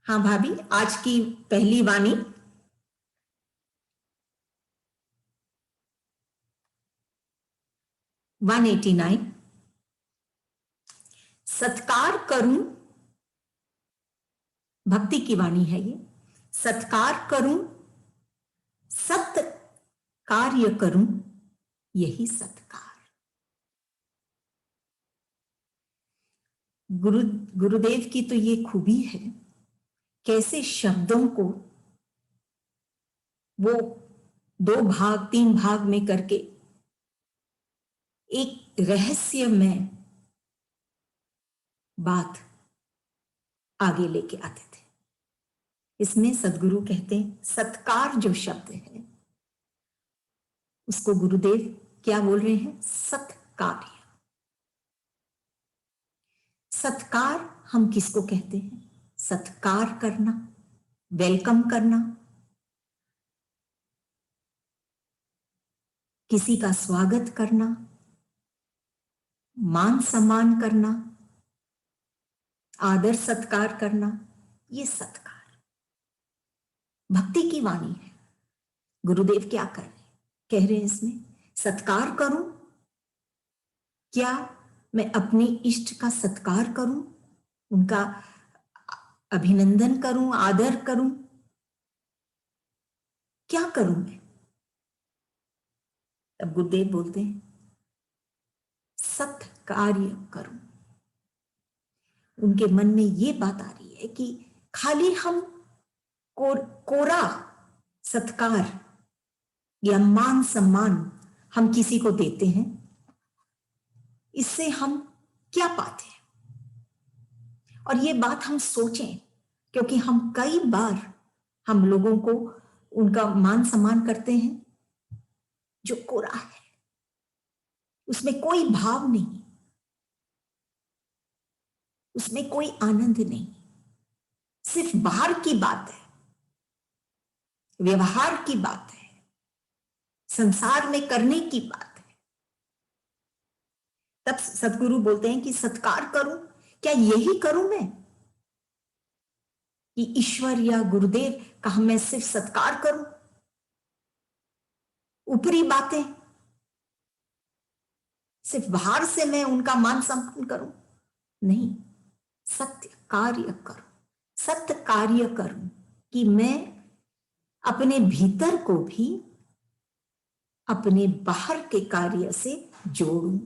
हाँ भाभी, आज की पहली वाणी। वन 89। सत्कार करूं, भक्ति की वाणी है ये। सत्कार करूं, सत्य कार्य करूं, यही सत्कार। गुरुदेव की तो ये खूबी है, कैसे शब्दों को वो 2 भाग 3 भाग में करके एक रहस्यमय बात आगे लेके आते थे। इसमें सदगुरु कहते हैं सत्कार जो शब्द है उसको गुरुदेव क्या बोल रहे हैं? सत्कार्य। सत्कार हम किसको कहते हैं? सत्कार करना, वेलकम करना, किसी का स्वागत करना, मान सम्मान करना, आदर सत्कार करना, ये सत्कार भक्ति की वाणी है। गुरुदेव क्या कर रहे हैं? कह रहे हैं इसमें सत्कार करूं, क्या मैं अपने इष्ट का सत्कार करूं, उनका अभिनंदन करूं, आदर करूं? क्या करूं मैं? तब गुरुदेव बोलते हैं सत्कार्य करूं। उनके मन में ये बात आ रही है कि खाली हम कोरा सत्कार या मान सम्मान हम किसी को देते हैं, इससे हम क्या पाते हैं? और ये बात हम सोचें, क्योंकि हम कई बार हम लोगों को उनका मान सम्मान करते हैं जो कोरा है, उसमें कोई भाव नहीं, उसमें कोई आनंद नहीं, सिर्फ बाहर की बात है, व्यवहार की बात है, संसार में करने की बात है। तब सदगुरु बोलते हैं कि सत्कार करूं, क्या यही करूं मैं कि ईश्वर या गुरुदेव का मैं सिर्फ सत्कार करूं, ऊपरी बातें सिर्फ बाहर से मैं उनका मान सम्मान करूं? नहीं, सत्य कार्य करूं, सत्य कार्य करूं कि मैं अपने भीतर को भी अपने बाहर के कार्य से जोड़ूं,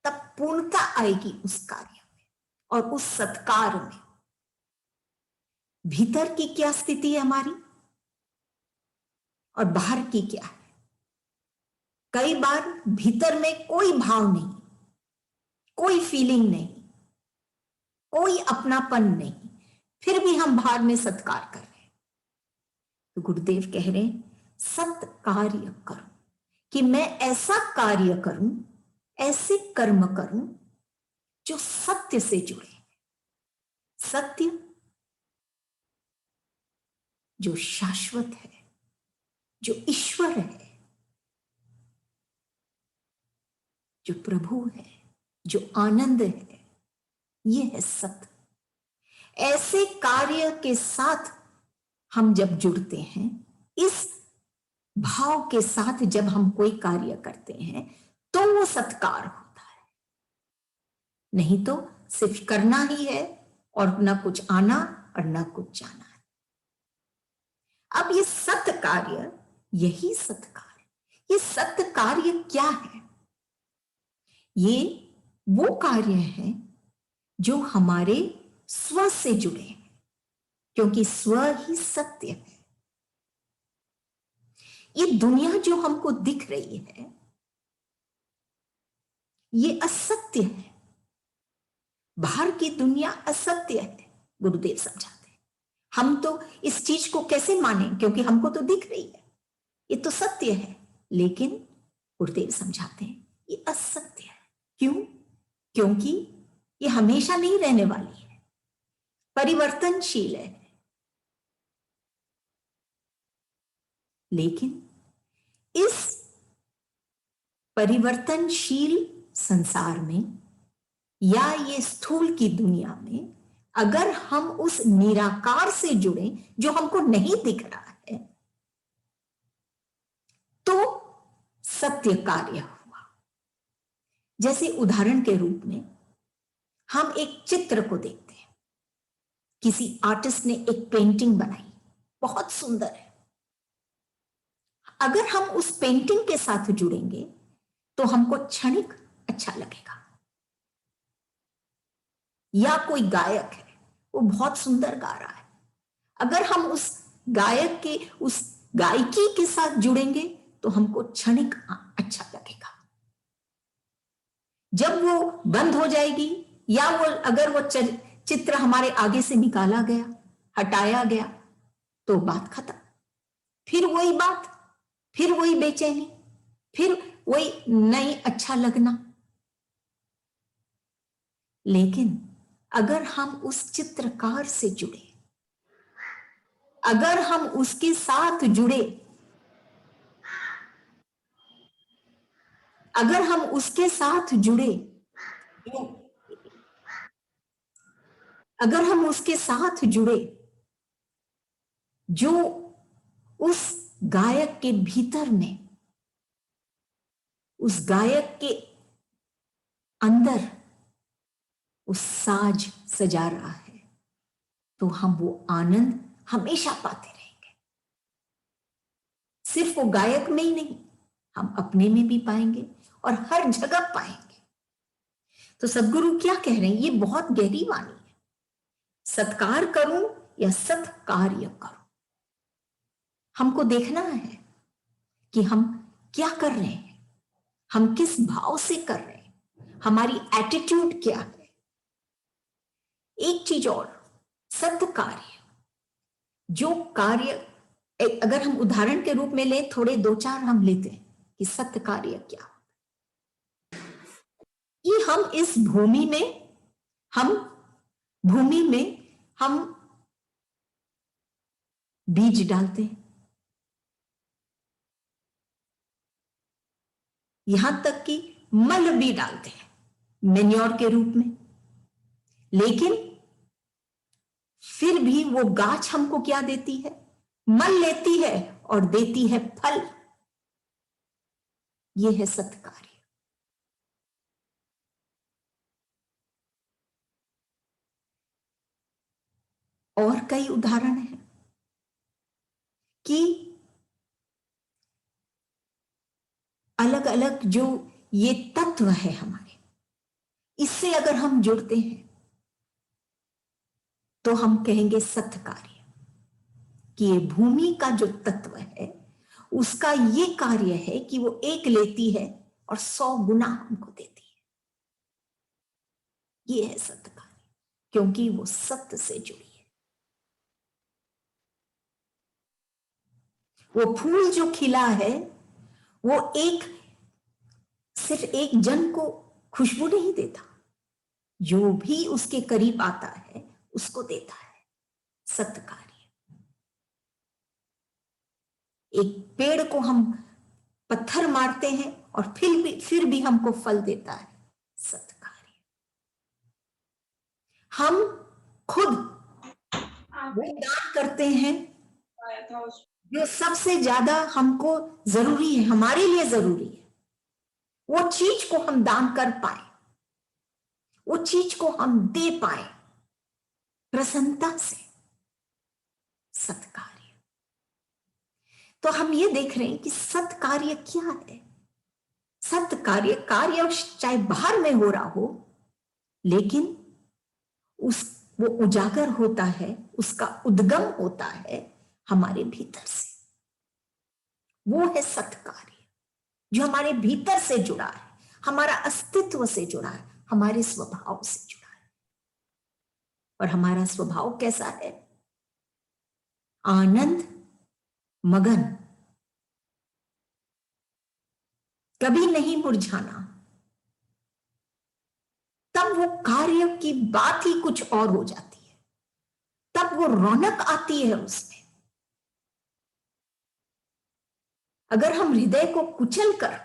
तब पूर्णता आएगी उस कार्य में और उस सत्कार में। भीतर की क्या स्थिति है हमारी और बाहर की क्या है? कई बार भीतर में कोई भाव नहीं, कोई फीलिंग नहीं, कोई अपनापन नहीं, फिर भी हम बाहर में सत्कार कर रहे हैं। तो गुरुदेव कह रहे हैं सत्य कार्य करूं, कि मैं ऐसा कार्य करूं, ऐसे कर्म करूं जो सत्य से जुड़े। सत्य जो शाश्वत है, जो ईश्वर है, जो प्रभु है, जो आनंद है, ये है सत्य। ऐसे कार्य के साथ हम जब जुड़ते हैं, इस भाव के साथ जब हम कोई कार्य करते हैं, तो वो सत्कार होता है। नहीं तो सिर्फ करना ही है और ना कुछ आना और ना कुछ जाना है। अब ये सत्य कार्य, यही सत्कार, ये सत्य कार्य क्या है? ये वो कार्य है जो हमारे स्व से जुड़े हैं, क्योंकि स्व ही सत्य है। ये दुनिया जो हमको दिख रही है, ये असत्य है। बाहर की दुनिया असत्य है, गुरुदेव समझाते हैं। हम तो इस चीज को कैसे माने, क्योंकि हमको तो दिख रही है, ये तो सत्य है। लेकिन गुरुदेव समझाते हैं ये असत्य है। क्यों? क्योंकि ये हमेशा नहीं रहने वाली है, परिवर्तनशील है। लेकिन इस परिवर्तनशील संसार में या ये स्थूल की दुनिया में अगर हम उस निराकार से जुड़े जो हमको नहीं दिख रहा है, तो सत्य कार्य हुआ। जैसे उदाहरण के रूप में हम एक चित्र को देखते हैं, किसी आर्टिस्ट ने एक पेंटिंग बनाई, बहुत सुंदर है। अगर हम उस पेंटिंग के साथ जुड़ेंगे तो हमको क्षणिक अच्छा लगेगा। या कोई गायक है, वो बहुत सुंदर गा रहा है, अगर हम उस गायक के उस गायकी के साथ जुड़ेंगे तो हमको क्षणिक अच्छा लगेगा। जब वो बंद हो जाएगी या वो अगर वो चित्र हमारे आगे से निकाला गया, हटाया गया, तो बात खत्म। फिर वही बात, फिर वही बेचैनी, फिर वही नहीं अच्छा लगना। लेकिन अगर हम उस चित्रकार से जुड़े, अगर हम उसके साथ जुड़े, अगर हम उसके साथ जुड़े, अगर हम उसके साथ जुड़े जो उस गायक के भीतर में, उस गायक के अंदर उस साज सजा रहा है, तो हम वो आनंद हमेशा पाते रहेंगे। सिर्फ वो गायक में ही नहीं, हम अपने में भी पाएंगे और हर जगह पाएंगे। तो सदगुरु क्या कह रहे हैं, ये बहुत गहरी वाणी है। सत्कार करूं या सत्कार्य करूं, हमको देखना है कि हम क्या कर रहे हैं, हम किस भाव से कर रहे हैं, हमारी एटीट्यूड क्या है। एक चीज और, सत्कार्य, जो कार्य, अगर हम उदाहरण के रूप में लें, थोड़े दो चार हम लेते हैं कि सत्य कार्य क्या, कि हम इस भूमि में, हम भूमि में हम बीज डालते हैं, यहां तक कि मल भी डालते हैं मैन्योर के रूप में, लेकिन फिर भी वो गाछ हमको क्या देती है, मल लेती है और देती है फल। ये है सत्कार्य। और कई उदाहरण हैं कि अलग अलग जो ये तत्व है हमारे, इससे अगर हम जुड़ते हैं तो हम कहेंगे सत्कार्य, कि ये भूमि का जो तत्व है उसका ये कार्य है कि वो एक लेती है और 100 गुना हमको देती है। ये है सत्कार्य, क्योंकि वो सत्य से जुड़ी है। वो फूल जो खिला है वो एक सिर्फ एक जन को खुशबू नहीं देता, जो भी उसके करीब आता है उसको देता है। सत्कार्य, एक पेड़ को हम पत्थर मारते हैं और फिर भी हमको फल देता है। सत्कार्य, हम खुद वो दान करते हैं जो सबसे ज्यादा हमको जरूरी है, हमारे लिए जरूरी है, वो चीज को हम दान कर पाए, वो चीज को हम दे पाए प्रसन्नता से। सत्कार्य, तो हम ये देख रहे हैं कि सत्कार्य क्या है। सत्कार्य, कार्य चाहे बाहर में हो रहा हो, लेकिन वो उजागर होता है, उसका उद्गम होता है हमारे भीतर से। वो है सत्कार्य जो हमारे भीतर से जुड़ा है, हमारा अस्तित्व से जुड़ा है, हमारे स्वभाव से जुड़ा है। और हमारा स्वभाव कैसा है? आनंद मगन, कभी नहीं मुरझाना। तब वो कार्य की बात ही कुछ और हो जाती है, तब वो रौनक आती है उसमें। अगर हम हृदय को कुचल कर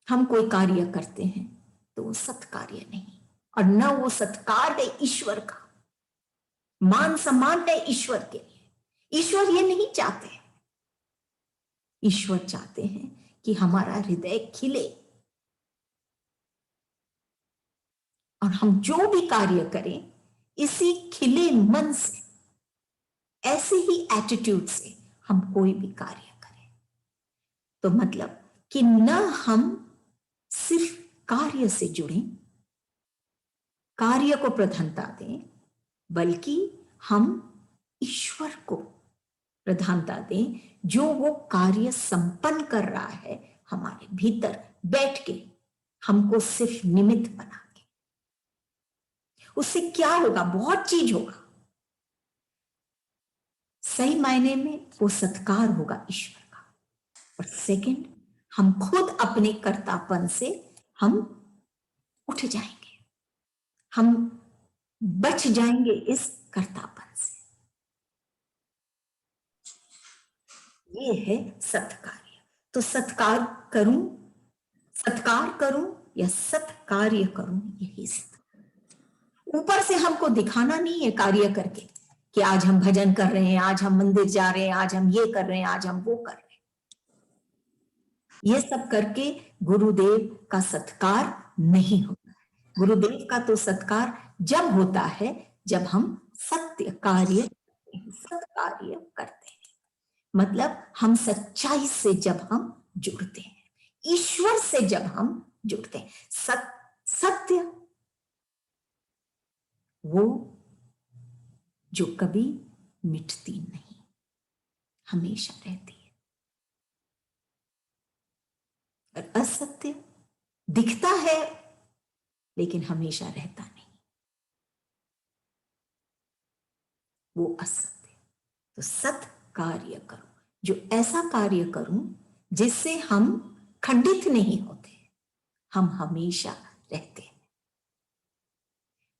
हम कोई कार्य करते हैं तो वो सत्कार्य नहीं। और न वो सत्कार है ईश्वर का, मान सम्मान है ईश्वर के लिए। ईश्वर ये नहीं चाहते। ईश्वर चाहते हैं कि हमारा हृदय खिले और हम जो भी कार्य करें इसी खिले मन से, ऐसे ही एटीट्यूड से हम कोई भी कार्य करें। तो मतलब कि न हम सिर्फ कार्य से जुड़े, कार्य को प्रधानता दें, बल्कि हम ईश्वर को प्रधानता दें, जो वो कार्य संपन्न कर रहा है हमारे भीतर बैठ के, हमको सिर्फ निमित्त बना के। उससे क्या होगा? बहुत चीज होगा। सही मायने में वो सत्कार होगा ईश्वर का। और सेकंड, हम खुद अपने कर्तापन से हम उठ जाएंगे, हम बच जाएंगे इस कर्तापन से। ये है सत्कार्य। तो सत्कार करूं या सत्कार्य करूं, यही सत्कार। ऊपर से हमको दिखाना नहीं है कार्य करके कि आज हम भजन कर रहे हैं, आज हम मंदिर जा रहे हैं, आज हम ये कर रहे हैं, आज हम वो कर रहे हैं। ये सब करके गुरुदेव का सत्कार नहीं होता है। गुरुदेव का तो सत्कार जब होता है जब हम सत्कार्य करते हैं। मतलब हम सच्चाई से जब हम जुड़ते हैं, ईश्वर से जब हम जुड़ते हैं। सत्य वो जो कभी मिटती नहीं, हमेशा रहती है। और असत्य दिखता है लेकिन हमेशा रहता नहीं, वो असत्य। तो सत कार्य करूं, जो ऐसा कार्य करूं जिससे हम खंडित नहीं होते, हम हमेशा रहते हैं।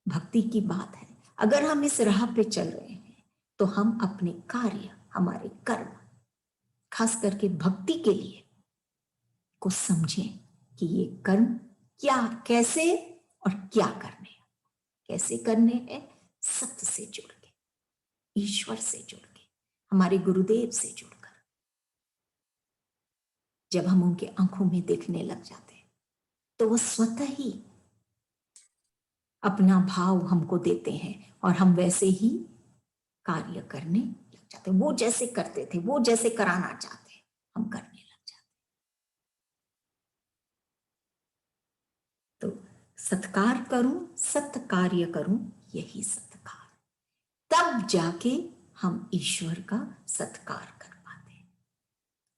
भक्ति की बात है। अगर हम इस राह पे चल रहे हैं तो हम अपने कार्य, हमारे कर्म, खास करके भक्ति के लिए को समझें कि ये कर्म क्या, कैसे और क्या करने हैं। कैसे करने हैं? सत्य से जुड़ के, ईश्वर से जुड़ के, हमारे गुरुदेव से जुड़कर। जब हम उनके आंखों में देखने लग जाते हैं तो वो स्वतः ही अपना भाव हमको देते हैं और हम वैसे ही कार्य करने लग जाते हैं। वो जैसे करते थे, वो जैसे कराना चाहते हैं, हम करने लग जाते हैं। तो सत्कार करूं, सत्य कार्य करूं, यही सत्कार। तब जाके हम ईश्वर का सत्कार कर पाते हैं।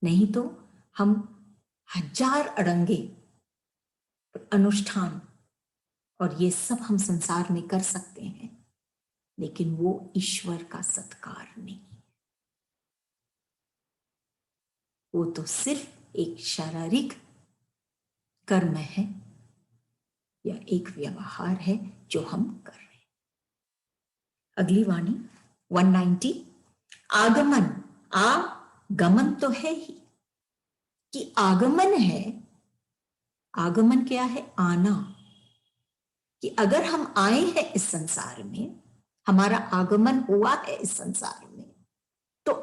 नहीं तो हम हजार अड़ंगे अनुष्ठान और ये सब हम संसार में कर सकते हैं, लेकिन वो ईश्वर का सत्कार नहीं। वो तो सिर्फ एक शारीरिक कर्म है या एक व्यवहार है जो हम कर रहे हैं। अगली वाणी 190। आगमन, आगमन तो है ही कि आगमन है। आगमन क्या है? आना। कि अगर हम आए हैं इस संसार में, हमारा आगमन हुआ है इस संसार में, तो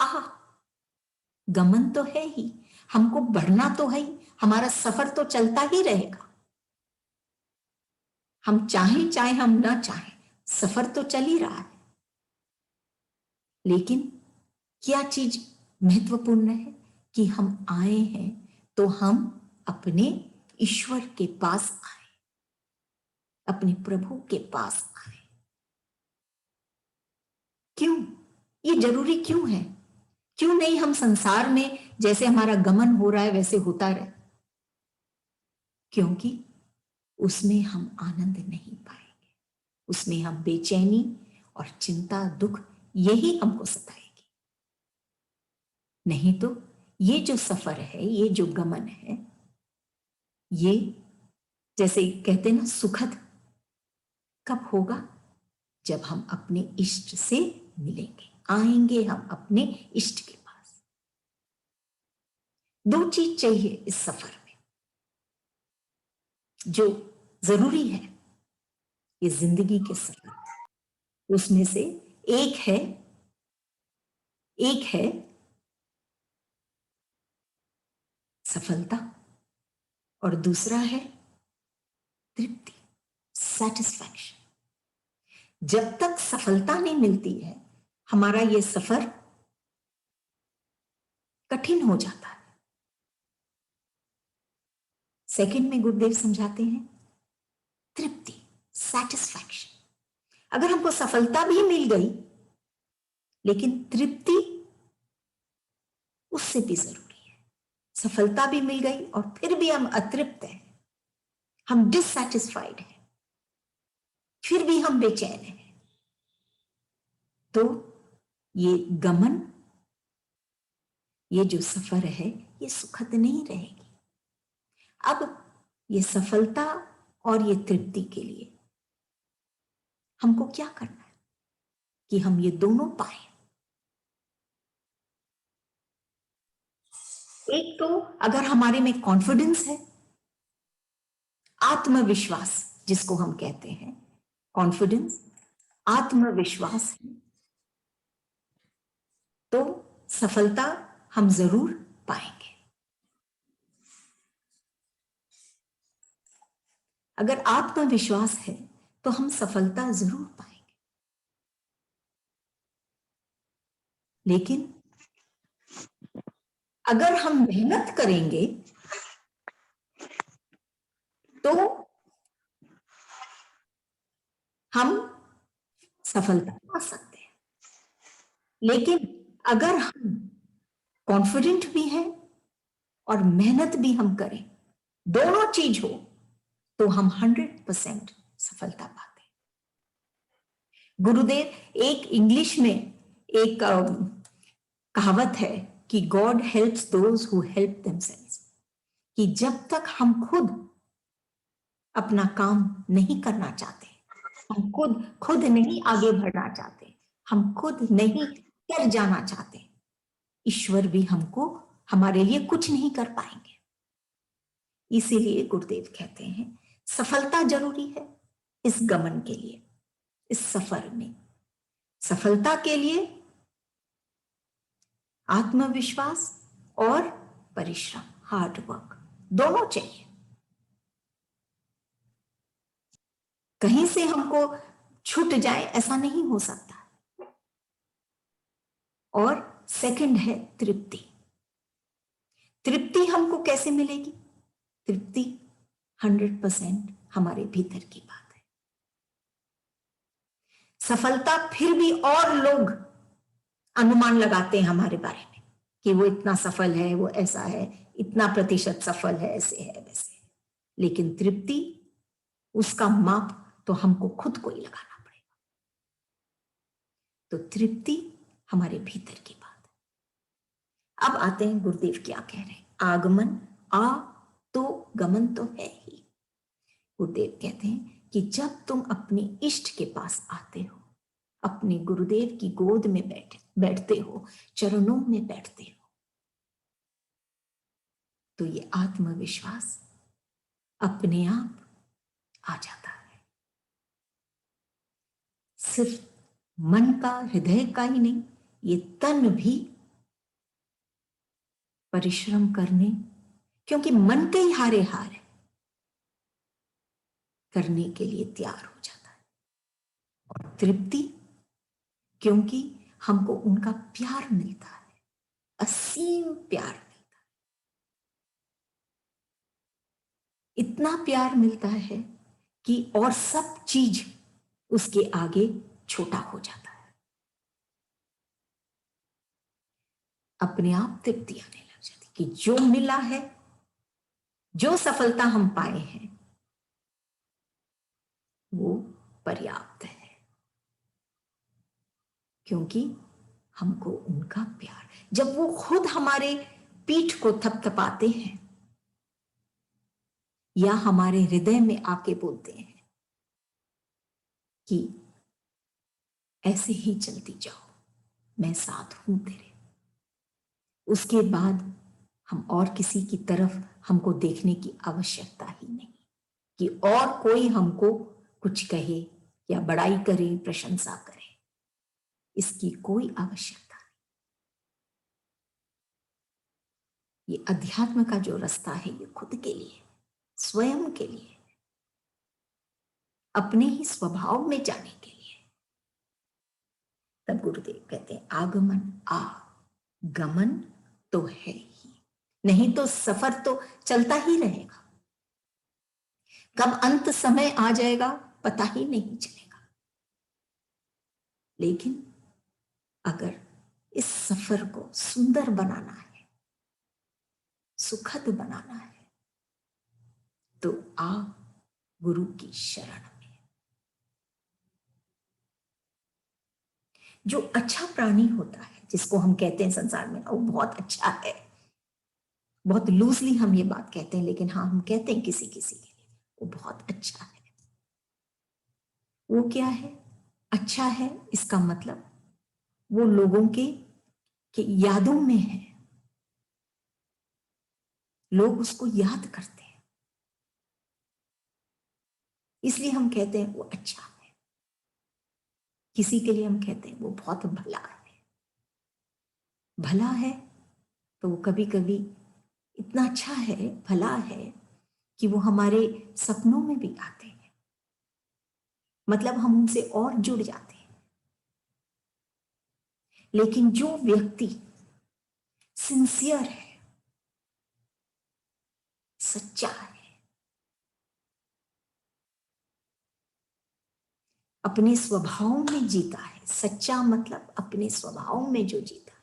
गमन तो है ही, हमको बढ़ना तो है ही, हमारा सफर तो चलता ही रहेगा। हम चाहे हम ना चाहें, सफर तो चल ही रहा है। लेकिन क्या चीज महत्वपूर्ण है कि हम आए हैं तो हम अपने ईश्वर के पास आए, अपने प्रभु के पास आए। क्यों ये जरूरी क्यों है? क्यों नहीं हम संसार में जैसे हमारा गमन हो रहा है वैसे होता रहे? क्योंकि उसमें हम आनंद नहीं पाएंगे, उसमें हम बेचैनी और चिंता, दुख, यही हमको सताएगी। नहीं तो ये जो सफर है, ये जो गमन है, ये जैसे कहते हैं ना, सुखद कब होगा? जब हम अपने इष्ट से मिलेंगे, आएंगे हम अपने इष्ट के पास। दो चीज चाहिए इस सफर में जो जरूरी है। ये जिंदगी के सफर, उसमें से एक है सफलता और दूसरा है तृप्ति, सैटिस्फैक्शन। जब तक सफलता नहीं मिलती है, हमारा ये सफर कठिन हो जाता है। सेकंड में गुरुदेव समझाते हैं तृप्ति, सैटिस्फैक्शन। अगर हमको सफलता भी मिल गई, लेकिन तृप्ति उससे भी जरूरी है। सफलता भी मिल गई और फिर भी हम अतृप्त हैं, हम डिससैटिस्फाइड हैं, फिर भी हम बेचैन हैं, तो ये गमन, ये जो सफर है, ये सुखद नहीं रहेगी। अब ये सफलता और ये तृप्ति के लिए हमको क्या करना है कि हम ये दोनों पाए। एक तो अगर हमारे में कॉन्फिडेंस है, आत्मविश्वास जिसको हम कहते हैं, कॉन्फिडेंस, आत्मविश्वास है, तो सफलता हम जरूर पाएंगे। अगर आत्मविश्वास है तो हम सफलता जरूर पाएंगे। लेकिन अगर हम मेहनत करेंगे तो हम सफलता पा सकते हैं। लेकिन अगर हम कॉन्फिडेंट भी हैं और मेहनत भी हम करें, दोनों चीज हो, तो हम 100% सफलता पाते हैं। गुरुदेव एक इंग्लिश में एक कहावत है कि God helps those who help themselves, कि जब तक हम खुद अपना काम नहीं करना चाहते, हम खुद नहीं आगे बढ़ना चाहते, हम खुद नहीं कर जाना चाहते, ईश्वर भी हमको हमारे लिए कुछ नहीं कर पाएंगे। इसीलिए गुरुदेव कहते हैं सफलता जरूरी है इस गमन के लिए, इस सफर में। सफलता के लिए आत्मविश्वास और परिश्रम, हार्ड वर्क दोनों चाहिए। कहीं से हमको छूट जाए ऐसा नहीं हो सकता। और सेकंड है तृप्ति। तृप्ति हमको कैसे मिलेगी? तृप्ति 100% हमारे भीतर की बात है। सफलता फिर भी और लोग अनुमान लगाते हैं हमारे बारे में कि वो इतना सफल है, वो ऐसा है, इतना प्रतिशत सफल है, ऐसे है वैसे है। लेकिन तृप्ति, उसका माप तो हमको खुद को ही लगाना पड़ेगा। तो तृप्ति हमारे भीतर की बात है। अब आते हैं गुरुदेव क्या कह रहे हैं। आगमन, आ तो गमन तो है ही। गुरुदेव कहते हैं कि जब तुम अपने इष्ट के पास आते हो, अपने गुरुदेव की गोद में बैठते हो, चरणों में बैठते हो, तो ये आत्मविश्वास अपने आप आ जाता है। सिर्फ मन का, हृदय का ही नहीं, ये तन भी परिश्रम करने, क्योंकि मन के ही हारे हार है, करने के लिए तैयार हो जाता है। और तृप्ति, क्योंकि हमको उनका प्यार मिलता है, असीम प्यार मिलता है। इतना प्यार मिलता है कि और सब चीज उसके आगे छोटा हो जाता है। अपने आप तृप्ति आने लग जाती कि जो मिला है, जो सफलता हम पाए हैं, वो पर्याप्त है, क्योंकि हमको उनका प्यार, जब वो खुद हमारे पीठ को थपथपाते हैं या हमारे हृदय में आके बोलते हैं कि ऐसे ही चलती जाओ, मैं साथ हूं तेरे, उसके बाद हम और किसी की तरफ हमको देखने की आवश्यकता ही नहीं कि और कोई हमको कुछ कहे या बड़ाई करें, प्रशंसा करें, इसकी कोई आवश्यकता नहीं। ये अध्यात्म का जो रास्ता है ये खुद के लिए, स्वयं के लिए, अपने ही स्वभाव में जाने के लिए। तब गुरुदेव कहते हैं आगमन आ, गमन तो है ही, नहीं तो सफर तो चलता ही रहेगा। कब अंत समय आ जाएगा पता ही नहीं चलेगा। लेकिन अगर इस सफर को सुंदर बनाना है, सुखद बनाना है, तो आ गुरु की शरण में। जो अच्छा प्राणी होता है, जिसको हम कहते हैं संसार में वो बहुत अच्छा है, बहुत लूजली हम ये बात कहते हैं, लेकिन हाँ हम कहते हैं किसी किसी के लिए वो बहुत अच्छा है। वो क्या है? अच्छा है इसका मतलब वो लोगों के यादों में है, लोग उसको याद करते हैं, इसलिए हम कहते हैं वो अच्छा है। किसी के लिए हम कहते हैं वो बहुत भला है। भला है तो वो कभी कभी इतना अच्छा है, भला है कि वो हमारे सपनों में भी आते हैं, मतलब हम उनसे और जुड़ जाते हैं। लेकिन जो व्यक्ति सिंसियर है, सच्चा है, अपने स्वभाव में जीता है, सच्चा मतलब अपने स्वभाव में जो जीता है,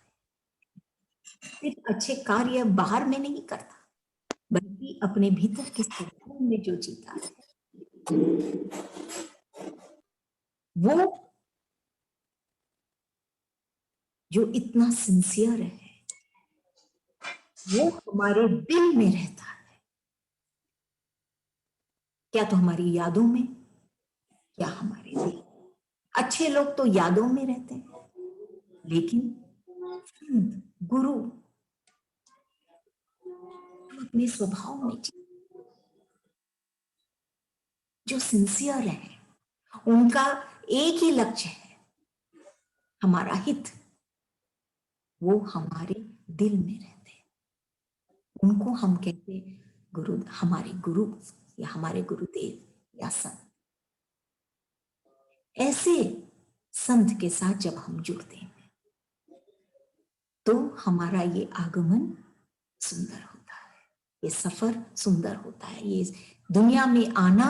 सिर्फ अच्छे कार्य बाहर में नहीं करता, बल्कि अपने भीतर के स्वभाव में जो जीता है, वो जो इतना सिंसियर है वो हमारे दिल में रहता है। क्या तो हमारी यादों में, क्या हमारे दिल। अच्छे लोग तो यादों में रहते हैं, लेकिन गुरु अपने स्वभाव में जो सिंसियर है, उनका एक ही लक्ष्य है, हमारा हित, वो हमारे दिल में रहते हैं। उनको हम कहते हैं गुरु, हमारे गुरु या हमारे गुरुदेव या संत। ऐसे संत के साथ जब हम जुड़ते हैं तो हमारा ये आगमन सुंदर होता है, ये सफर सुंदर होता है, ये दुनिया में आना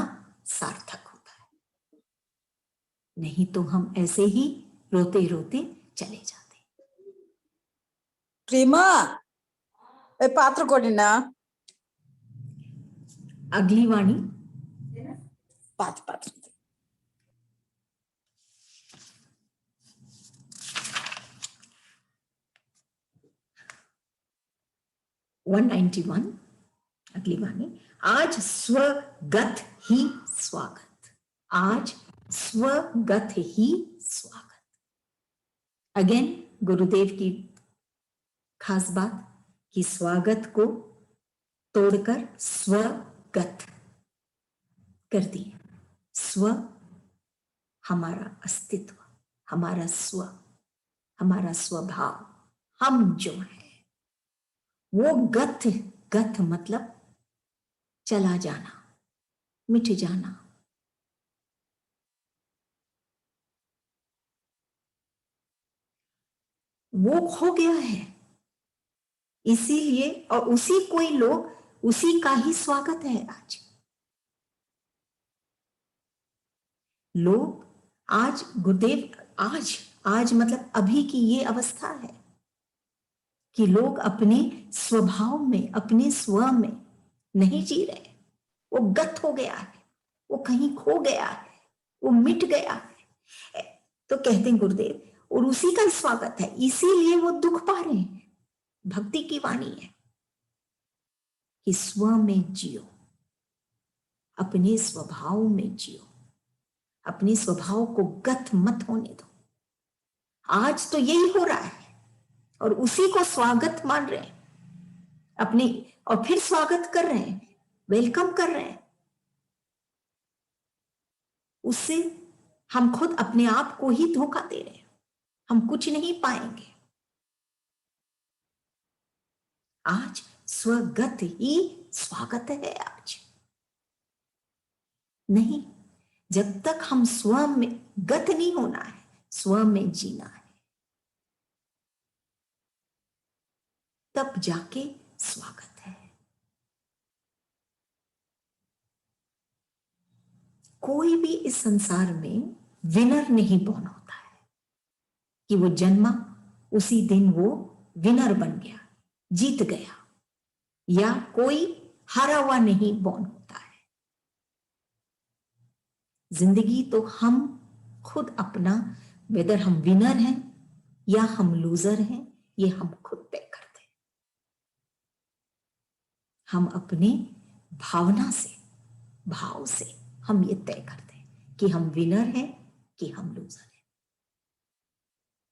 सार्थक होता है। नहीं तो हम ऐसे ही रोते रोते चले जाते। प्रेमा पात्र कोडिना अगली वाणी पात्र 191 अगली वाणी। आज स्वगत ही स्वागत, आज स्वगत ही स्वागत। अगेन गुरुदेव की खास बात कि स्वागत को तोड़कर स्वगत कर दिए। स्व हमारा अस्तित्व, हमारा स्व, हमारा स्वभाव, हम जो है वो गत, गत मतलब चला जाना, मिट जाना। वो खो गया है, इसीलिए और उसी कोई लोग, उसी का ही स्वागत है आज। लोग आज गुरुदेव, आज मतलब अभी की ये अवस्था है कि लोग अपने स्वभाव में, अपने स्व में नहीं जी रहे, वो गत हो गया है, वो कहीं खो गया है, वो मिट गया है। तो कहते हैं गुरुदेव, और उसी का स्वागत है, इसीलिए वो दुख पा रहे हैं। भक्ति की वाणी है कि स्व में जियो, अपने स्वभाव में जियो, अपने स्वभाव को गत मत होने दो। आज तो यही हो रहा है और उसी को स्वागत मान रहे हैं अपने, और फिर स्वागत कर रहे हैं, वेलकम कर रहे हैं। उससे हम खुद अपने आप को ही धोखा दे रहे हैं, हम कुछ नहीं पाएंगे। आज स्वगत ही स्वागत है। आज नहीं, जब तक हम स्व में गत नहीं होना है, स्व में जीना है, तब जाके स्वागत है। कोई भी इस संसार में विनर नहीं बॉर्न होता है कि वो जन्मा उसी दिन वो विनर बन गया, जीत गया, या कोई हारा हुआ नहीं बॉर्न होता है। जिंदगी तो हम खुद अपना, वेदर हम विनर हैं या हम लूजर हैं, ये हम खुद तय करते हैं। हम अपने भावना से, भाव से हम ये तय करते हैं कि हम विनर हैं कि हम लूजर हैं,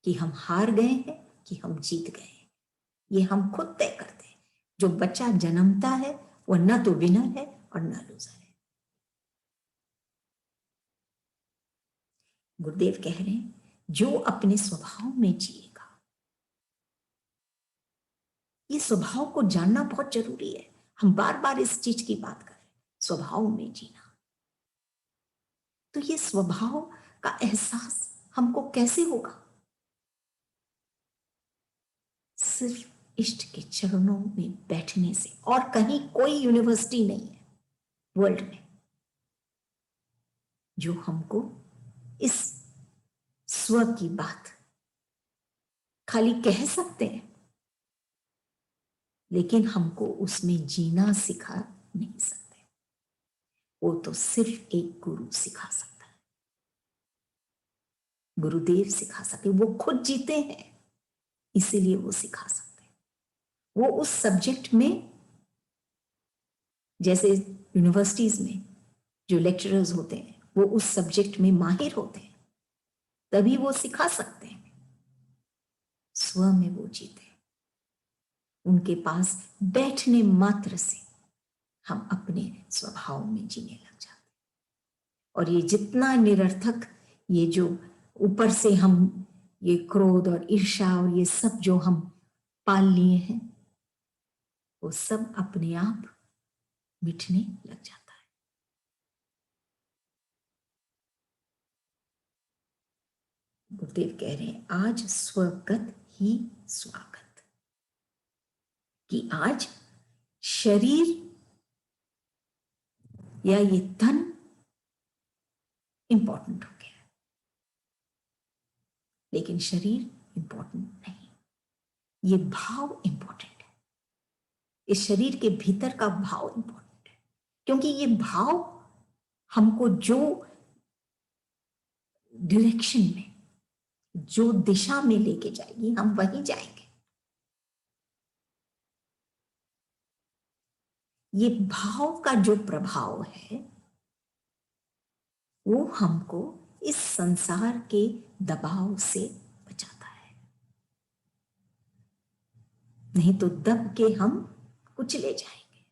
कि हम हार गए हैं कि हम जीत गए हैं। ये हम खुद तय करते हैं। जो बच्चा जन्मता है वो न तो विनर है और न लूजर है। गुरुदेव कह रहे हैं जो अपने स्वभाव में जिएगा, ये स्वभाव को जानना बहुत जरूरी है। हम बार बार इस चीज की बात कर रहे हैं, स्वभाव में जीना। तो ये स्वभाव का एहसास हमको कैसे होगा? सिर्फ इष्ट के चरणों में बैठने से। और कहीं कोई यूनिवर्सिटी नहीं है वर्ल्ड में जो हमको इस स्व की बात खाली कह सकते हैं, लेकिन हमको उसमें जीना सिखा नहीं सकते। वो तो सिर्फ एक गुरु सिखा सकता है, गुरुदेव सिखा सके। वो खुद जीते हैं, इसीलिए वो सिखा सकते हैं। वो उस सब्जेक्ट में, जैसे यूनिवर्सिटीज में जो लेक्चरर्स होते हैं वो उस सब्जेक्ट में माहिर होते हैं, तभी वो सिखा सकते हैं। स्व में वो जीते, उनके पास बैठने मात्र से हम अपने स्वभाव में जीने लग जाते हैं। और ये जितना निरर्थक, ये जो ऊपर से हम ये क्रोध और ईर्ष्या और ये सब जो हम पाल लिए हैं, वो सब अपने आप मिटने लग जाता है। गुरुदेव कह रहे हैं आज स्वगत ही स्वागत, कि आज शरीर या ये तन इंपॉर्टेंट हो गया, लेकिन शरीर इंपॉर्टेंट नहीं, ये भाव इंपॉर्टेंट है। इस शरीर के भीतर का भाव इंपॉर्टेंट है, क्योंकि ये भाव हमको जो डायरेक्शन में, जो दिशा में लेके जाएगी, हम वहीं जाएंगे। ये भाव का जो प्रभाव है वो हमको इस संसार के दबाव से बचाता है, नहीं तो दब के हम कुचले जाएंगे।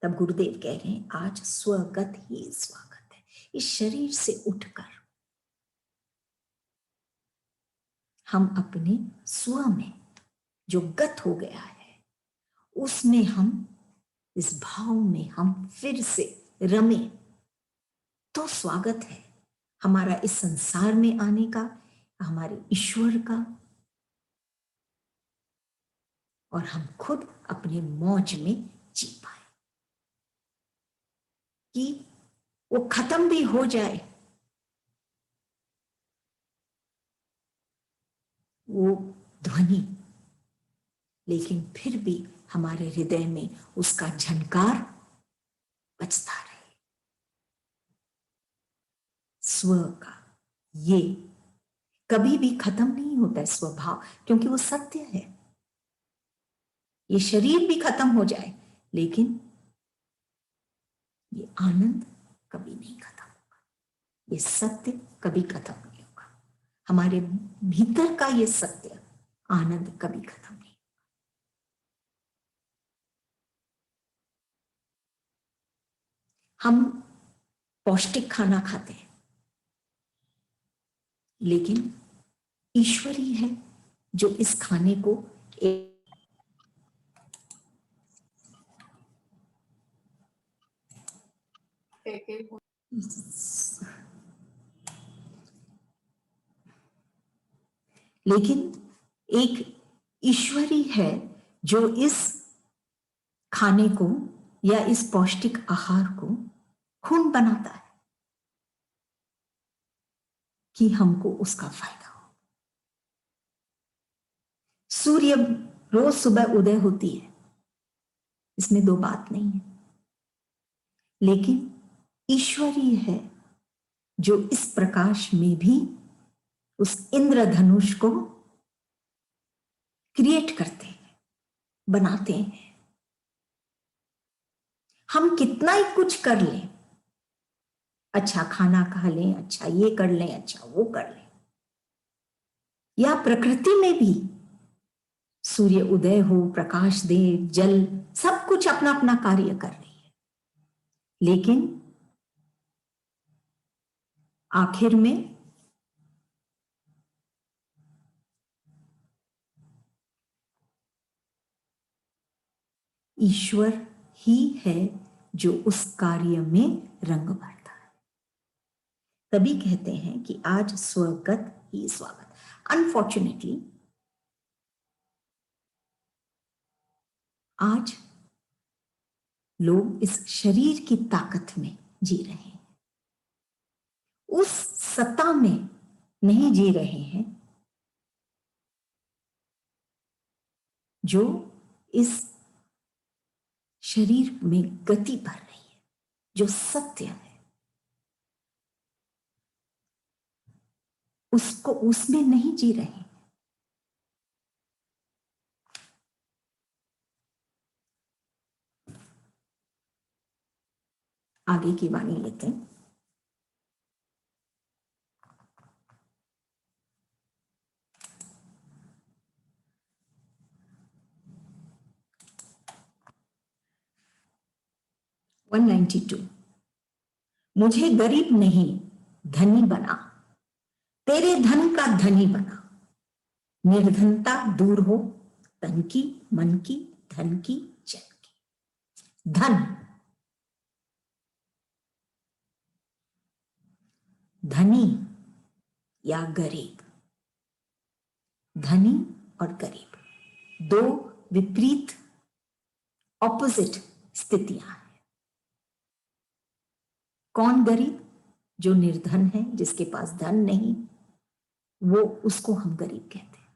तब गुरुदेव कह रहे हैं आज स्वगत ही स्वागत है। इस शरीर से उठकर हम अपने स्व में जो गत हो गया है, उसमें हम, इस भाव में हम फिर से रमे, तो स्वागत है हमारा इस संसार में आने का, हमारे ईश्वर का। और हम खुद अपने मौज में जी पाए, कि वो खत्म भी हो जाए, वो ध्वनि, लेकिन फिर भी हमारे हृदय में उसका झनकार बजता रहे। स्व का ये कभी भी खत्म नहीं होता है स्वभाव, क्योंकि वो सत्य है। ये शरीर भी खत्म हो जाए, लेकिन ये आनंद कभी नहीं खत्म होगा, ये सत्य कभी खत्म नहीं होगा। हमारे भीतर का ये सत्य, आनंद कभी खत्म नहीं। हम पौष्टिक खाना खाते हैं, लेकिन ईश्वर ही है जो इस खाने को लेकिन एक ईश्वर ही है जो इस खाने को या इस पौष्टिक आहार को खून बनाता है कि हमको उसका फायदा हो। सूर्य रोज सुबह उदय होती है, इसमें दो बात नहीं है, लेकिन ईश्वर ही है जो इस प्रकाश में भी उस इंद्रधनुष को क्रिएट करते हैं, बनाते हैं। हम कितना ही कुछ कर लें, अच्छा खाना खा लें, अच्छा ये कर लें, अच्छा वो कर लें, या प्रकृति में भी सूर्य उदय हो, प्रकाश दे, जल, सब कुछ अपना अपना कार्य कर रही है, लेकिन आखिर में ईश्वर ही है जो उस कार्य में रंग भरता है। तभी कहते हैं कि आज स्वगत ही स्वागत। अनफॉर्चुनेटली आज लोग इस शरीर की ताकत में जी रहे हैं, उस सत्ता में नहीं जी रहे हैं जो इस शरीर में गति भर रही है, जो सत्य है, उसको उसमें नहीं जी रहे हैं। आगे की वाणी लेते हैं। वन 192 मुझे गरीब नहीं धनी बना, तेरे धन का धनी बना, निर्धनता दूर हो तन की, मन की, धन की, जन की। धन, धनी या गरीब, धनी और गरीब दो विपरीत ऑपोजिट स्थितियां हैं। कौन गरीब? जो निर्धन है, जिसके पास धन नहीं, वो उसको हम गरीब कहते हैं।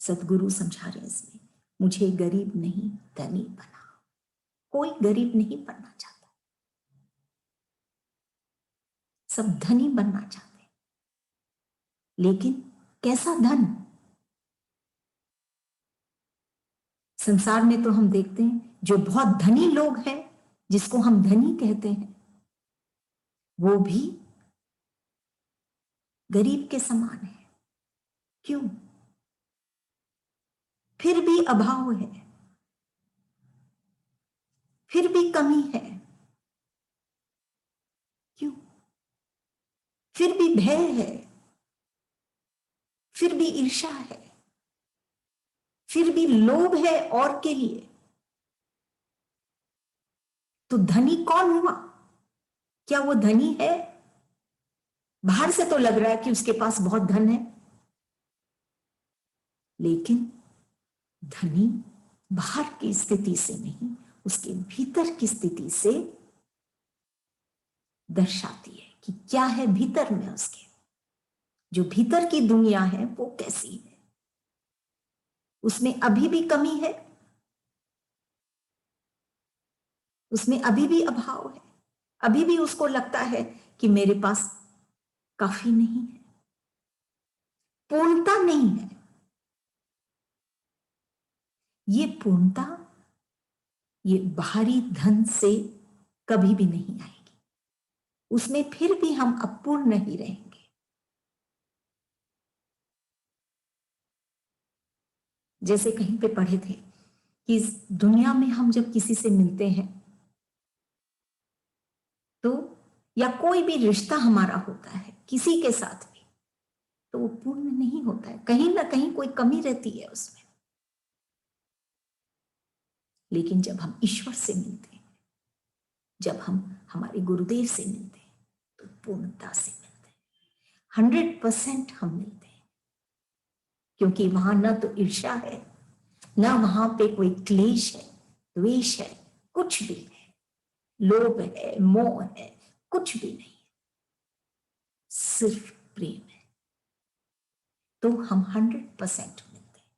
सदगुरु समझा रहे हैं इसमें, मुझे गरीब नहीं धनी बना। कोई गरीब नहीं बनना चाहता, सब धनी बनना चाहते हैं, लेकिन कैसा धन? संसार में तो हम देखते हैं जो बहुत धनी लोग हैं, जिसको हम धनी कहते हैं, वो भी गरीब के समान है। क्यों? फिर भी अभाव है, फिर भी कमी है। क्यों? फिर भी भय है, फिर भी ईर्ष्या है, फिर भी लोभ है और के लिए। तो धनी कौन हुआ? क्या वो धनी है? बाहर से तो लग रहा है कि उसके पास बहुत धन है, लेकिन धनी बाहर की स्थिति से नहीं, उसके भीतर की स्थिति से दर्शाती है कि क्या है भीतर में उसके। जो भीतर की दुनिया है वो कैसी है, उसमें अभी भी कमी है, उसमें अभी भी अभाव है, अभी भी उसको लगता है कि मेरे पास काफी नहीं है, पूर्णता नहीं है। ये पूर्णता ये बाहरी धन से कभी भी नहीं आएगी, उसमें फिर भी हम अपूर्ण ही रहेंगे। जैसे कहीं पे पढ़े थे कि इस दुनिया में हम जब किसी से मिलते हैं तो, या कोई भी रिश्ता हमारा होता है किसी के साथ भी, तो वो पूर्ण नहीं होता है, कहीं ना कहीं कोई कमी रहती है उसमें। लेकिन जब हम ईश्वर से मिलते हैं, जब हम हमारे गुरुदेव से मिलते हैं, तो पूर्णता से मिलते हैं, 100% हम मिलते हैं। क्योंकि वहां ना तो ईर्ष्या है, ना वहां पे कोई क्लेश है, द्वेष है, कुछ भी है, लोभ है, मोह है, कुछ भी नहीं, सिर्फ प्रेम है। तो हम 100% मिलते हैं।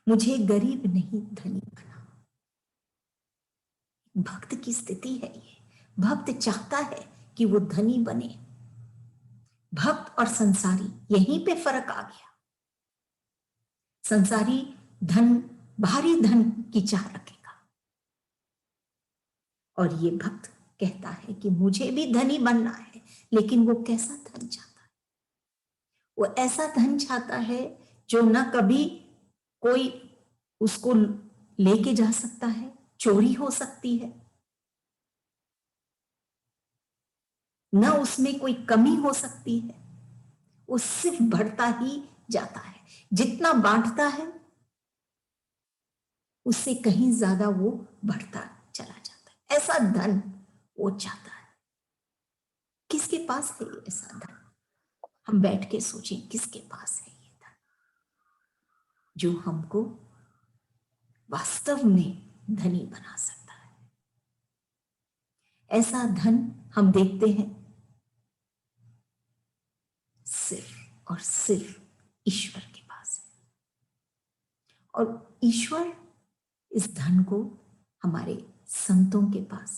मुझे गरीब नहीं धनी बना, भक्त की स्थिति है ये। भक्त चाहता है कि वो धनी बने। भक्त और संसारी, यहीं पे फर्क आ गया। संसारी धन, भारी धन की चाह रखेगा, और ये भक्त कहता है कि मुझे भी धनी बनना है। लेकिन वो कैसा धन चाहता है? वो ऐसा धन चाहता है जो न कभी कोई उसको लेके जा सकता है, चोरी हो सकती है, न उसमें कोई कमी हो सकती है। वो सिर्फ बढ़ता ही जाता है। जितना बांटता है उससे कहीं ज्यादा वो बढ़ता चला जाता है। ऐसा धन वो चाहता है। किसके पास है ये ऐसा धन? हम बैठ के सोचें, किसके पास है ये धन जो हमको वास्तव में धनी बना सकता है? ऐसा धन हम देखते हैं सिर्फ और सिर्फ ईश्वर के पास है। और ईश्वर इस धन को हमारे संतों के पास,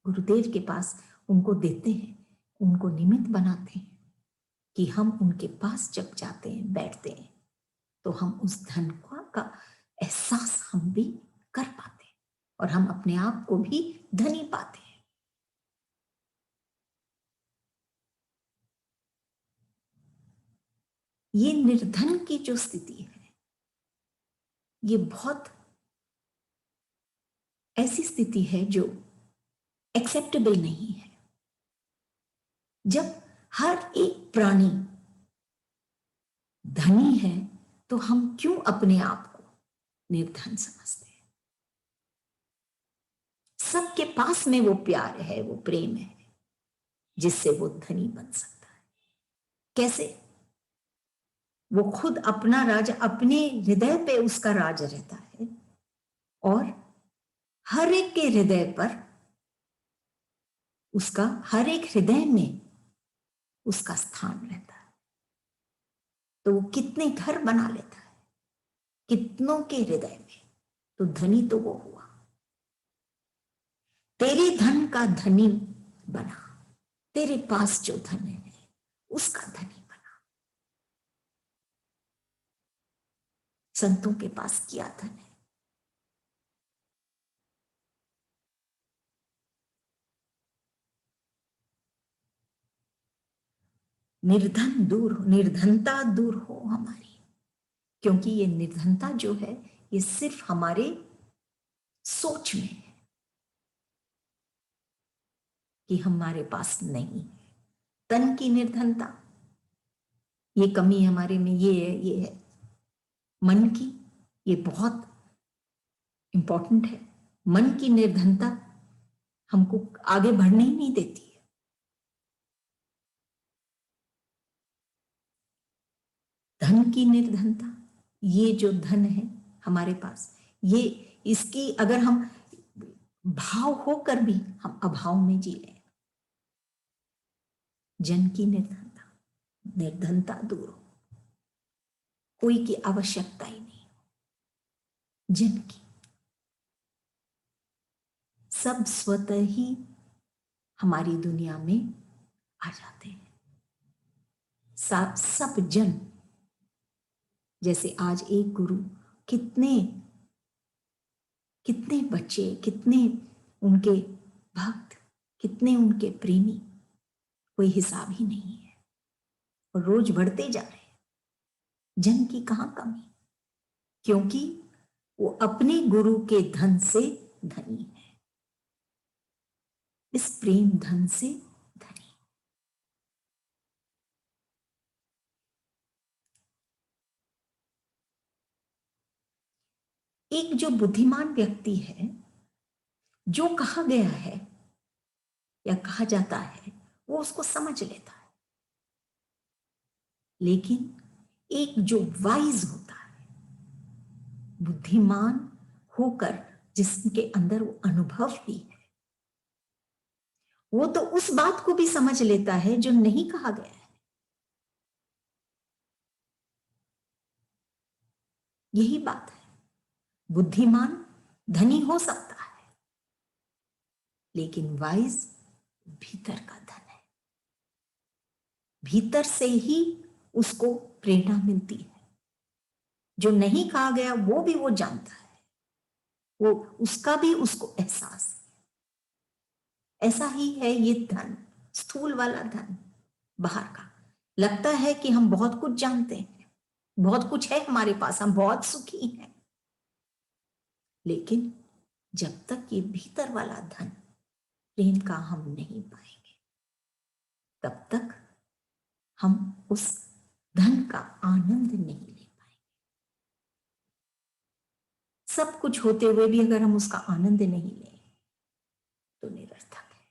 गुरुदेव के पास उनको देते हैं, उनको निमित्त बनाते हैं कि हम उनके पास जब जाते हैं, बैठते हैं, तो हम उस धन का एहसास हम भी कर पाते हैं और हम अपने आप को भी धनी पाते हैं। ये निर्धन की जो स्थिति है, ये बहुत ऐसी स्थिति है जो एक्सेप्टेबल नहीं है। जब हर एक प्राणी धनी है तो हम क्यों अपने आप को निर्धन समझते हैं? सबके पास में वो प्यार है, वो प्रेम है जिससे वो धनी बन सकता है। कैसे? वो खुद अपना राज, अपने हृदय पे उसका राज रहता है और हर एक के हृदय पर उसका, हर एक हृदय में उसका स्थान रहता है। तो वो कितने घर बना लेता है, कितनों के हृदय में। तो धनी तो वो हुआ। तेरे धन का धनी बना, तेरे पास जो धन है उसका धनी बना। संतों के पास क्या धन है? निर्धन दूर हो, निर्धनता दूर हो हमारी। क्योंकि ये निर्धनता जो है ये सिर्फ हमारे सोच में है कि हमारे पास नहीं है। तन की निर्धनता, ये कमी हमारे में, ये है, ये है। मन की, ये बहुत इंपॉर्टेंट है। मन की निर्धनता हमको आगे बढ़ने ही नहीं देती है। धन की निर्धनता, ये जो धन है हमारे पास, ये इसकी अगर हम भाव होकर भी हम अभाव में जी रहे। जन की निर्धनता, निर्धनता दूर हो, कोई की आवश्यकता ही नहीं, जन की। सब स्वतः ही हमारी दुनिया में आ जाते हैं। सब जन, जैसे आज एक गुरु, कितने कितने बच्चे, कितने उनके भक्त, कितने उनके प्रेमी, कोई हिसाब ही नहीं है और रोज बढ़ते जा रहे हैं। जन की कहां कमी? क्योंकि वो अपने गुरु के धन से धनी है, इस प्रेम धन से धनी। एक जो बुद्धिमान व्यक्ति है, जो कहा गया है या कहा जाता है वो उसको समझ लेता है, लेकिन एक जो वाइज होता है, बुद्धिमान होकर जिसके अंदर वो अनुभव भी है, वो तो उस बात को भी समझ लेता है जो नहीं कहा गया है। यही बात है, बुद्धिमान धनी हो सकता है, लेकिन वाइज भीतर का धन है। भीतर से ही उसको प्रेरणा मिलती है, जो नहीं कहा गया वो भी वो जानता है, वो उसका भी उसको एहसास है। ऐसा ही है ये धन, स्थूल वाला धन बाहर का। लगता है कि हम बहुत कुछ जानते हैं, बहुत कुछ है हमारे पास, हम बहुत सुखी हैं, लेकिन जब तक ये भीतर वाला धन प्रेम का हम नहीं पाएंगे, तब तक हम उस धन का आनंद नहीं ले पाएंगे। सब कुछ होते हुए भी अगर हम उसका आनंद नहीं लें तो निरर्थक है।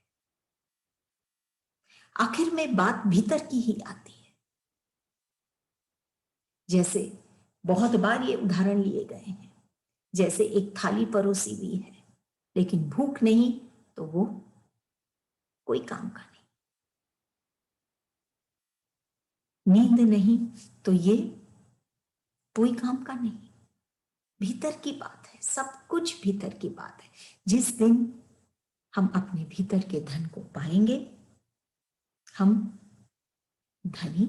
आखिर में बात भीतर की ही आती है। जैसे बहुत बार ये उदाहरण लिए गए हैं, जैसे एक थाली परोसी हुई है लेकिन भूख नहीं तो वो कोई काम का नहीं, नींद नहीं तो ये कोई काम का नहीं। भीतर की बात है, सब कुछ भीतर की बात है। जिस दिन हम अपने भीतर के धन को पाएंगे, हम धनी